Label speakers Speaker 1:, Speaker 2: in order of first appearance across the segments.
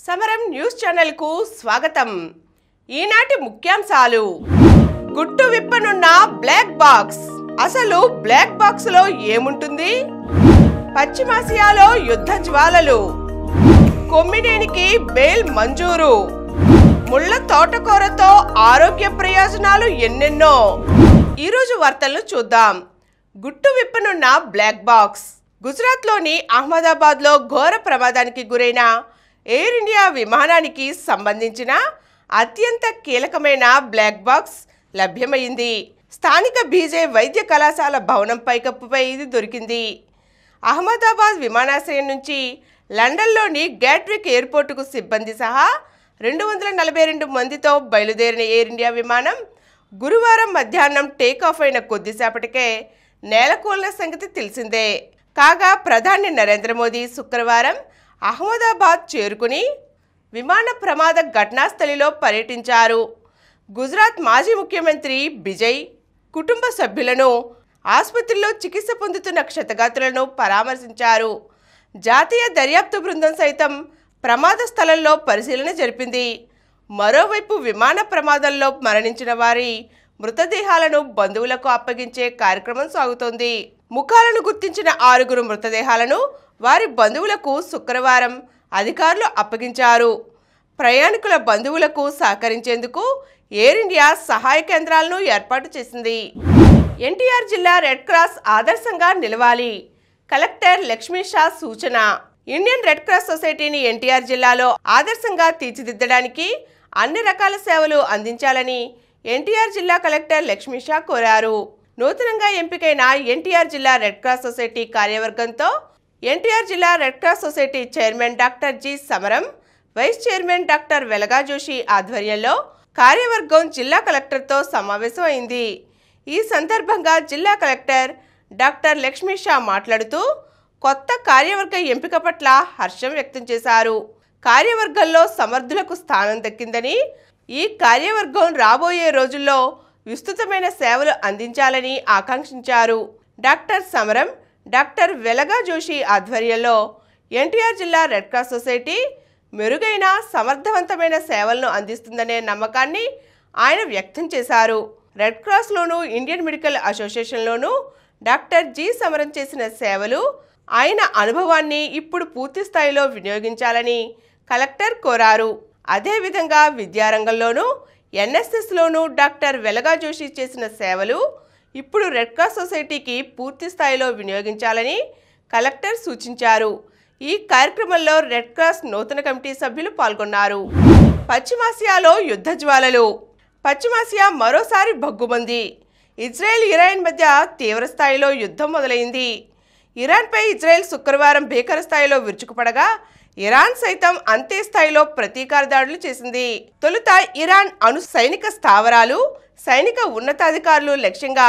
Speaker 1: సమరం news channel కు స్వాగతం। ఈనాటి ముఖ్యాంశాలు। గుట్టు విప్పనున్న బ్లాక్ బాక్స్, అసలు బ్లాక్ బాక్స్ లో ఏముంటుంది? పశ్చిమాసియాలో యుద్ధ జ్వాలలు, కొమ్మినేనికి బెయిల్ మంజూరు, ముళ్ళ తోటకూరతో ఆరోగ్య ప్రయోజనాలు ఎన్నెన్నో। ఈరోజు వార్తలను చూద్దాం। గుట్టు విప్పనున్న బ్లాక్ బాక్స్। గుజరాత్లోని అహ్మదాబాద్లో ఘోర ప్రమాదానికి గురైన ఎయిర్ ఇండియా విమానానికి సంబంధించిన అత్యంత కీలకమైన బ్లాక్ బాక్స్ లభ్యమైంది। స్థానిక బీజే వైద్య కళాశాల భవనం పైకప్పుపై ఇది దొరికింది। అహ్మదాబాద్ విమానాశ్రయం నుంచి లండన్లోని గ్యాట్విక్ ఎయిర్పోర్టుకు సిబ్బంది సహా 242 మందితో బయలుదేరిన ఎయిర్ ఇండియా విమానం గురువారం మధ్యాహ్నం టేకాఫ్ అయిన కొద్దిసేపటికే నేలకూలిన సంగతి తెలిసిందే। కాగా ప్రధాని నరేంద్ర మోదీ శుక్రవారం అహ్మదాబాద్ చేరుకుని విమాన ప్రమాద ఘటనాస్థలిలో పర్యటించారు। గుజరాత్ మాజీ ముఖ్యమంత్రి బిజయ్ కుటుంబ సభ్యులను, ఆసుపత్రిలో చికిత్స పొందుతున్న క్షతగాత్రులను పరామర్శించారు। జాతీయ దర్యాప్తు బృందం సైతం ప్రమాద స్థలంలో పరిశీలన జరిపింది। మరోవైపు విమాన ప్రమాదంలో మరణించిన వారి మృతదేహాలను బంధువులకు అప్పగించే కార్యక్రమం సాగుతోంది। ముఖాలను గుర్తించిన 6 మృతదేహాలను వారి బంధువులకు శుక్రవారం అధికారులు అప్పగించారు। ప్రయాణికుల బంధువులకు సహకరించేందుకు ఎయిర్ ఇండియా సహాయ కేంద్రాలను ఏర్పాటు చేసింది। ఎన్టీఆర్ జిల్లా రెడ్ క్రాస్ ఆదర్శంగా నిలవాలి, కలెక్టర్ లక్ష్మీ షా సూచన। ఇండియన్ రెడ్ క్రాస్ సొసైటీని ఎన్టీఆర్ జిల్లాలో ఆదర్శంగా తీర్చిదిద్దడానికి అన్ని రకాల సేవలు అందించాలని ఎన్టీఆర్ జిల్లా కలెక్టర్ లక్ష్మీ షా కోరారు। నూతనంగా ఎంపికైన ఎన్టీఆర్ జిల్లా రెడ్ క్రాస్ సొసైటీ కార్యవర్గంతో ఎన్టీఆర్ జిల్లా red cross society chairman doctor G సమరం, వైస్ చైర్మన్ డాక్టర్ వెలగా జోషి ఆధ్వర్యంలో కార్యవర్గం జిల్లా కలెక్టర్తో సమావేశం అయింది। ఈ సందర్భంగా జిల్లా కలెక్టర్ డాక్టర్ లక్ష్మీ షా మాట్లాడుతూ కొత్త కార్యవర్గ ఎంపిక పట్ల హర్షం వ్యక్తం చేశారు। కార్యవర్గంలో సమర్థులకు స్థానం దక్కిందని, ఈ కార్యవర్గం రాబోయే రోజుల్లో విస్తృతమైన సేవలు అందించాలని ఆకాంక్షించారు। డాక్టర్ సమరం, డాక్టర్ వెలగా జోషి ఆధ్వర్యంలో ఎన్టీఆర్ జిల్లా రెడ్ క్రాస్ సొసైటీ మెరుగైన సమర్థవంతమైన సేవలను అందిస్తుందనే నమ్మకాన్ని ఆయన వ్యక్తం చేశారు। రెడ్ క్రాస్లోనూ ఇండియన్ మెడికల్ అసోసియేషన్లోనూ డాక్టర్ జి సమరం చేసిన సేవలు, ఆయన అనుభవాన్ని ఇప్పుడు పూర్తి స్థాయిలో వినియోగించాలని కలెక్టర్ కోరారు। అదేవిధంగా విద్యారంగంలోనూ ఎన్ఎస్ఎస్లోనూ డాక్టర్ వెలగా జోషి చేసిన సేవలు ఇప్పుడు రెడ్ క్రాస్ సొసైటీకి పూర్తి స్థాయిలో వినియోగించాలని కలెక్టర్ సూచించారు। ఈ కార్యక్రమంలో రెడ్ క్రాస్ నూతన కమిటీ సభ్యులు పాల్గొన్నారు। పశ్చిమాసియాలో యుద్ధ జ్వాలలు, పశ్చిమాసియా మరోసారి భగ్గుమంది। ఇజ్రాయెల్, ఇరాన్ మధ్య తీవ్ర స్థాయిలో యుద్ధం మొదలైంది। ఇరాన్పై ఇజ్రాయెల్ శుక్రవారం భీకర స్థాయిలో విరుచుకుపడగా ఇరాన్ సైతం అంతే స్థాయిలో ప్రతీకార దాడులు చేసింది। తొలుత ఇరాన్ అణు సైనిక స్థావరాలు, సైనిక ఉన్నతాధికారులు లక్ష్యంగా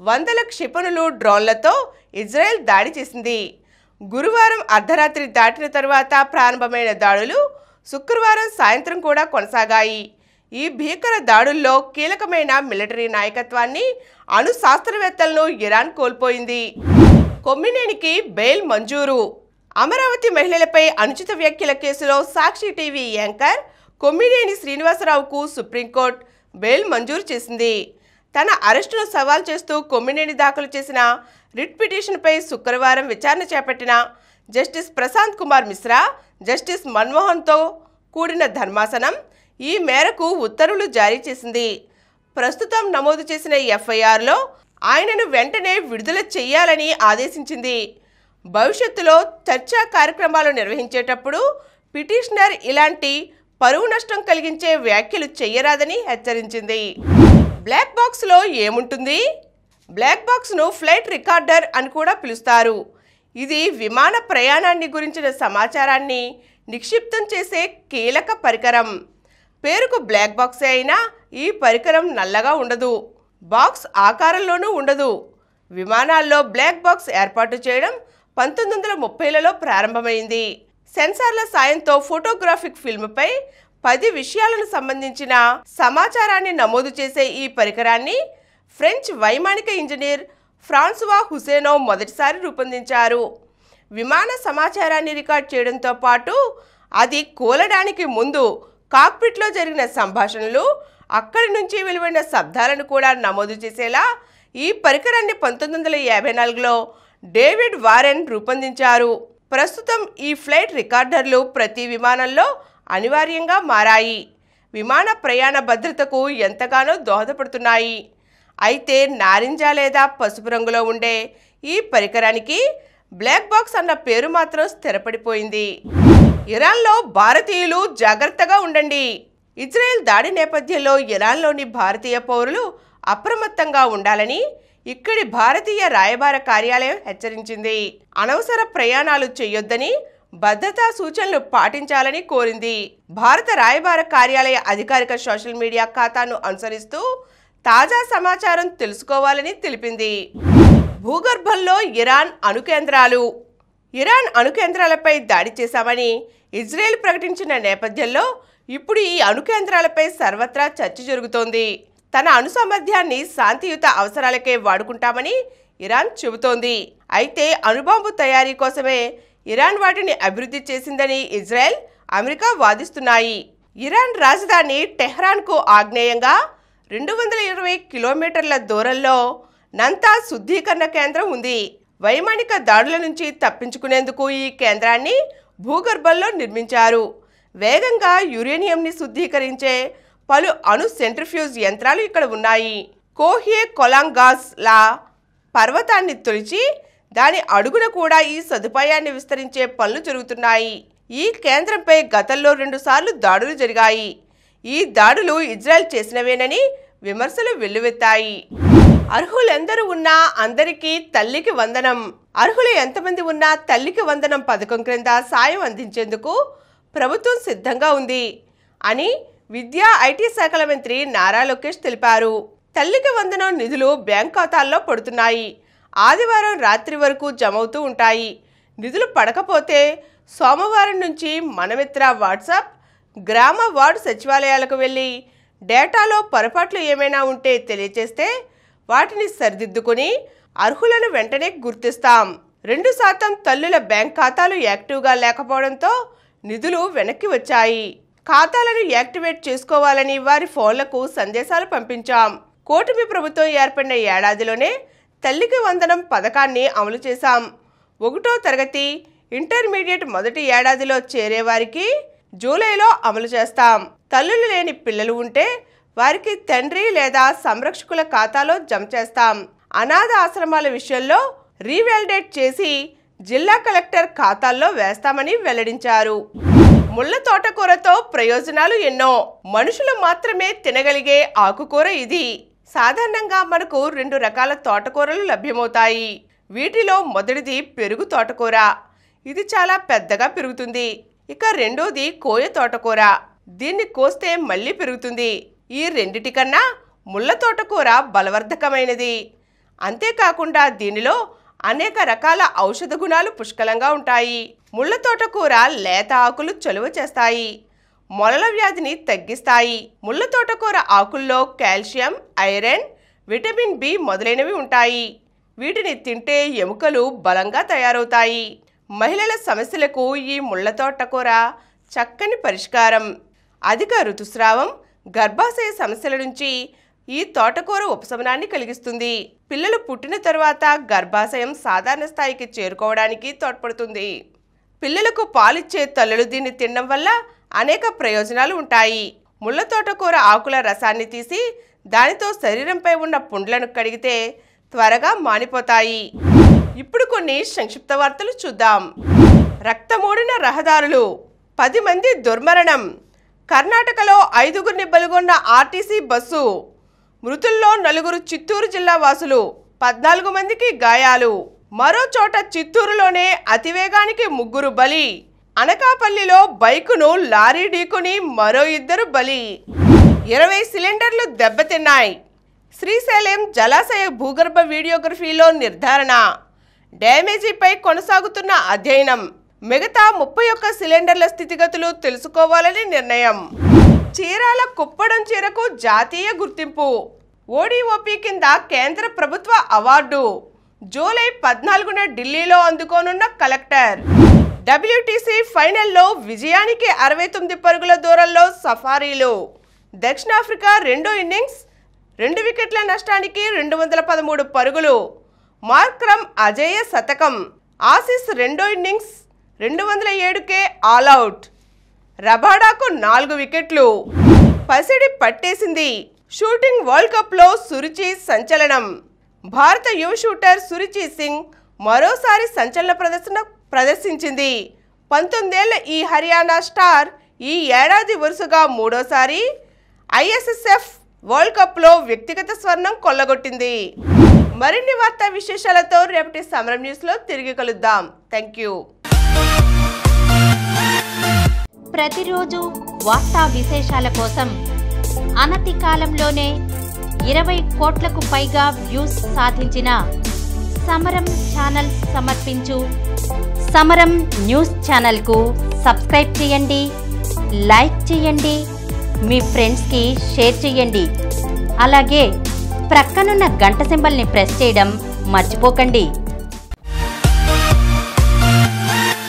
Speaker 1: వందల క్షిపణులు, డ్రోన్లతో ఇజ్రాయెల్ దాడి చేసింది। గురువారం అర్ధరాత్రి దాటిన తరువాత ప్రారంభమైన దాడులు శుక్రవారం సాయంత్రం కూడా కొనసాగాయి। ఈ భీకర దాడుల్లో కీలకమైన మిలిటరీ నాయకత్వాన్ని, అణు శాస్త్రవేత్తలను ఇరాన్ కోల్పోయింది। కొమ్మినేనికి బెయిల్ మంజూరు, అమరావతి మహిళలపై అనుచిత వ్యాఖ్యల కేసులో సాక్షి టీవీ యాంకర్ కొమ్మినేని శ్రీనివాసరావుకు సుప్రీంకోర్టు బెయిల్ మంజూరు చేసింది। తన అరెస్టును సవాల్ చేస్తూ కొమ్మినేని దాఖలు చేసిన రిట్ పిటిషన్పై శుక్రవారం విచారణ చేపట్టిన జస్టిస్ ప్రశాంత్ కుమార్ మిశ్రా, జస్టిస్ మన్మోహన్తో కూడిన ధర్మాసనం ఈ మేరకు ఉత్తర్వులు జారీ చేసింది। ప్రస్తుతం నమోదు చేసిన ఎఫ్ఐఆర్లో ఆయనను వెంటనే విడుదల చేయాలని ఆదేశించింది। భవిష్యత్తులో చర్చా కార్యక్రమాలు నిర్వహించేటప్పుడు పిటిషనర్ ఇలాంటి పరువు నష్టం కలిగించే వ్యాఖ్యలు చేయరాదని హెచ్చరించింది। బ్లాక్ బాక్స్లో ఏముంటుంది? బ్లాక్ బాక్స్ను ఫ్లైట్ రికార్డర్ అని కూడా పిలుస్తారు। ఇది విమాన ప్రయాణాన్ని గురించిన సమాచారాన్ని నిక్షిప్తం చేసే కీలక పరికరం। పేరుకు బ్లాక్ బాక్సే అయినా ఈ పరికరం నల్లగా ఉండదు, బాక్స్ ఆకారంలోనూ ఉండదు। విమానాల్లో బ్లాక్ బాక్స్ ఏర్పాటు చేయడం 1930లలో ప్రారంభమైంది। సెన్సార్ల సాయంతో ఫోటోగ్రాఫిక్ ఫిల్మ్పై 10 విషయాలకు సంబంధించిన సమాచారాన్ని నమోదు చేసే ఈ పరికరాన్ని ఫ్రెంచ్ వైమానిక ఇంజనీర్ ఫ్రాన్సువా హుసేనో మొదటిసారి రూపొందించారు। విమాన సమాచారాన్ని రికార్డ్ చేయడంతో పాటు అది కూలడానికి ముందు కాక్పిట్లో జరిగిన సంభాషణలు, అక్కడి నుంచి వెలువడిన శబ్దాలను కూడా నమోదు చేసేలా ఈ పరికరాన్ని 1954లో డేవిడ్ వారెన్ రూపొందించారు. ప్రస్తుతం ఈ ఫ్లైట్ రికార్డర్లు ప్రతి విమానంలో అనివార్యంగా మారాయి. విమాన ప్రయాణ భద్రతకు ఎంతగానో దోహదపడుతున్నాయి. అయితే నారింజ లేదా పసుపు రంగులో ఉండే ఈ పరికరానికి బ్లాక్ బాక్స్ అన్న పేరు మాత్రం స్థిరపడిపోయింది. ఇరాన్లో భారతీయులు జాగ్రత్తగా ఉండండి. ఇజ్రాయెల్ దాడి నేపథ్యంలో ఇరాన్లోని భారతీయ పౌరులు అప్రమత్తంగా ఉండాలని ఇక్కడి భారతీయ రాయబార కార్యాలయం హెచ్చరించింది. అనవసర ప్రయాణాలు చేయొద్దని, భద్రతా సూచనలు పాటించాలని కోరింది. భారత రాయబార కార్యాలయ అధికారిక సోషల్ మీడియా ఖాతాను అనుసరిస్తూ తాజా సమాచారం తెలుసుకోవాలని తెలిపింది. భూగర్భంలో ఇరాన్ అణుకేంద్రాలు. ఇరాన్ అణుకేంద్రాలపై దాడి చేశామని ఇజ్రాయెల్ ప్రకటించిన నేపథ్యంలో ఇప్పుడు ఈ అణుకేంద్రాలపై సర్వత్రా చర్చ జరుగుతోంది. తన అణు సామర్థ్యాన్ని శాంతియుత అవసరాలకే వాడుకుంటామని ఇరాన్ చెబుతోంది. అయితే అణుబాంబు తయారీ కోసమే ఇరాన్ వాటిని అభివృద్ధి చేసిందని ఇజ్రాయెల్, అమెరికా వాదిస్తున్నాయి. ఇరాన్ రాజధాని టెహ్రాన్కు ఆగ్నేయంగా 220 కిలోమీటర్ల దూరంలో నంతా శుద్ధీకరణ కేంద్రం ఉంది. వైమానిక దాడుల నుంచి తప్పించుకునేందుకు ఈ కేంద్రాన్ని భూగర్భంలో నిర్మించారు. వేగంగా యురేనియంని శుద్ధీకరించే పలు అణు సెంట్రిఫ్యూజ్ యంత్రాలు ఇక్కడ ఉన్నాయి. కోహ్యే కొలాంగాస్ లా పర్వతాన్ని తొలిచి దాని అడుగున కూడా ఈ సదుపాయాన్ని విస్తరించే పనులు జరుగుతున్నాయి. ఈ కేంద్రంపై గతంలో 2 సార్లు దాడులు జరిగాయి. ఈ దాడులు ఇజ్రాయెల్ చేసినవేనని విమర్శలు వెల్లువెత్తాయి. అర్హులెందరూ ఉన్నా అందరికీ తల్లికి వందనం. అర్హులు ఎంతమంది ఉన్నా తల్లికి వందనం పథకం క్రింద సాయం అందించేందుకు ప్రభుత్వం సిద్ధంగా ఉంది అని విద్యా, ఐటీ శాఖల మంత్రి నారా లోకేష్ తెలిపారు. తల్లికి వందనం నిధులు బ్యాంక్ ఖాతాల్లో పడుతున్నాయి. ఆదివారం రాత్రి వరకు జమవుతూ ఉంటాయి. నిధులు పడకపోతే సోమవారం నుంచి మనమిత్ర వాట్సాప్, గ్రామ వార్డు సచివాలయాలకు వెళ్ళి డేటాలో పొరపాట్లు ఏమైనా ఉంటే తెలియచేస్తే వాటిని సరిదిద్దుకుని అర్హులను వెంటనే గుర్తిస్తాం. 2% తల్లుల బ్యాంక్ ఖాతాలు యాక్టివ్గా లేకపోవడంతో నిధులు వెనక్కి వచ్చాయి. ఖాతాలను యాక్టివేట్ చేసుకోవాలని వారి ఫోన్లకు సందేశాలు పంపించాం. కూటమి ప్రభుత్వం ఏర్పడిన ఏడాదిలోనే తల్లికి వందనం పథకాన్ని అమలు చేశాం. 1వ తరగతి, ఇంటర్మీడియట్ మొదటి ఏడాదిలో చేరేవారికి జూలైలో అమలు చేస్తాం. తల్లులు లేని పిల్లలు ఉంటే వారికి తండ్రి లేదా సంరక్షకుల ఖాతాలో జమ చేస్తాం. అనాథ ఆశ్రమాల విషయంలో రీవాలిడేట్ చేసి జిల్లా కలెక్టర్ ఖాతాల్లో వేస్తామని వెల్లడించారు. ముళ్ళ తోటకూరతో ప్రయోజనాలు ఎన్నో. మనుషులు మాత్రమే తినగలిగే ఆకుకూర ఇది. సాధారణంగా మనకు 2 రకాల తోటకూరలు లభ్యమవుతాయి. వీటిలో మొదటిది పెరుగు తోటకూర. ఇది చాలా పెద్దగా పెరుగుతుంది. ఇక రెండోది కోయ తోటకూర. దీన్ని కోస్తే మళ్ళీ పెరుగుతుంది. ఈ రెండిటికన్నా ముళ్ళ తోటకూర బలవర్ధకమైనది. అంతేకాకుండా దీనిలో అనేక రకాల ఔషధ గుణాలు పుష్కలంగా ఉంటాయి. ముళ్ళ తోటకూర లేత ఆకులు చలువ చేస్తాయి, మొలల వ్యాధిని తగ్గిస్తాయి. ముళ్ళ తోటకూర ఆకుల్లో కాల్షియం, ఐరన్, విటమిన్ బి మొదలైనవి ఉంటాయి. వీటిని తింటే ఎముకలు బలంగా తయారవుతాయి. మహిళల సమస్యలకు ఈ ముళ్ళ తోటకూర చక్కని పరిష్కారం. అధిక ఋతుస్రావం, గర్భాశయ సమస్యల నుంచి ఈ తోటకూర ఉపశమనాన్ని కలిగిస్తుంది. పిల్లలు పుట్టిన తరువాత గర్భాశయం సాధారణ స్థాయికి చేరుకోవడానికి తోడ్పడుతుంది. పిల్లలకు పాలిచ్చే తల్లులు దీన్ని తినడం వల్ల అనేక ప్రయోజనాలు ఉంటాయి. ముళ్ళ తోటకూర ఆకుల రసాన్ని తీసి దానితో శరీరంపై ఉన్న పుండ్లను కడిగితే త్వరగా మానిపోతాయి. ఇప్పుడు కొన్ని సంక్షిప్త వార్తలు చూద్దాం. రక్తమూడిన రహదారులు, 10 మంది దుర్మరణం. కర్ణాటకలో 5గురిని బలిగొన్న ఆర్టీసీ బస్సు. మృతుల్లో 4 చిత్తూరు జిల్లా వాసులు, 14 మందికి గాయాలు. మరో చోట చిత్తూరులోనే అతివేగానికి 3 బలి. అనకాపల్లిలో బైకును లారీ ఢీకొని మరో 2 బలి. 20 సిలిండర్లు దెబ్బతిన్నాయి. శ్రీశైలం జలాశయ భూగర్భ వీడియోగ్రఫీలో నిర్ధారణ. డ్యామేజీపై కొనసాగుతున్న అధ్యయనం. మిగతా 31 సిలిండర్ల స్థితిగతులు తెలుసుకోవాలని నిర్ణయం. చీరాల కుప్పడం చీరకు జాతీయ గుర్తింపు. ఓడిఓపి కింద కేంద్ర ప్రభుత్వ అవార్డు. జూలై 14న ఢిల్లీలో అందుకోనున్న కలెక్టర్. WTC ఫైనల్లో విజయానికి 69 పరుగుల దూరంలో సఫారీలు. దక్షిణాఫ్రికా రెండో ఇన్నింగ్స్ 2 వికెట్ల నష్టానికి 213 పరుగులు. మార్క్రమ్ అజేయ శతకం. ఆసీస్ రెండో ఇన్నింగ్స్ 207కే ఆల్అవుట్. రబాడాకు 4 వికెట్లు. పసిడి పట్టేసింది. షూటింగ్ వరల్డ్ కప్లో సురుచి సంచలనం. భారత యువ షూటర్ సురుచి సింగ్ మరోసారి సంచలన ప్రదర్శించింది. 19 ఏళ్ల ఈ హర్యానా స్టార్ ఈ ఏడాది వరుసగా 3వసారి ISSF వరల్డ్ కప్లో వ్యక్తిగత స్వర్ణం కొల్లగొట్టింది. మరిన్ని వార్తా విశేషాలతో రేపటి సమరం న్యూస్లో తిరిగి కలుద్దాం. Thank you.
Speaker 2: ప్రతిరోజు వార్తా విశేషాల కోసం అనతి కాలంలోనే 20 కోట్లకు పైగా వ్యూస్ సాధించిన సమరం ఛానల్ సమర్పించు సమరం న్యూస్ ఛానల్కు సబ్స్క్రైబ్ చేయండి, లైక్ చేయండి, మీ ఫ్రెండ్స్కి షేర్ చేయండి. అలాగే ప్రక్కనున్న గంట సింబల్ని ప్రెస్ చేయడం మర్చిపోకండి.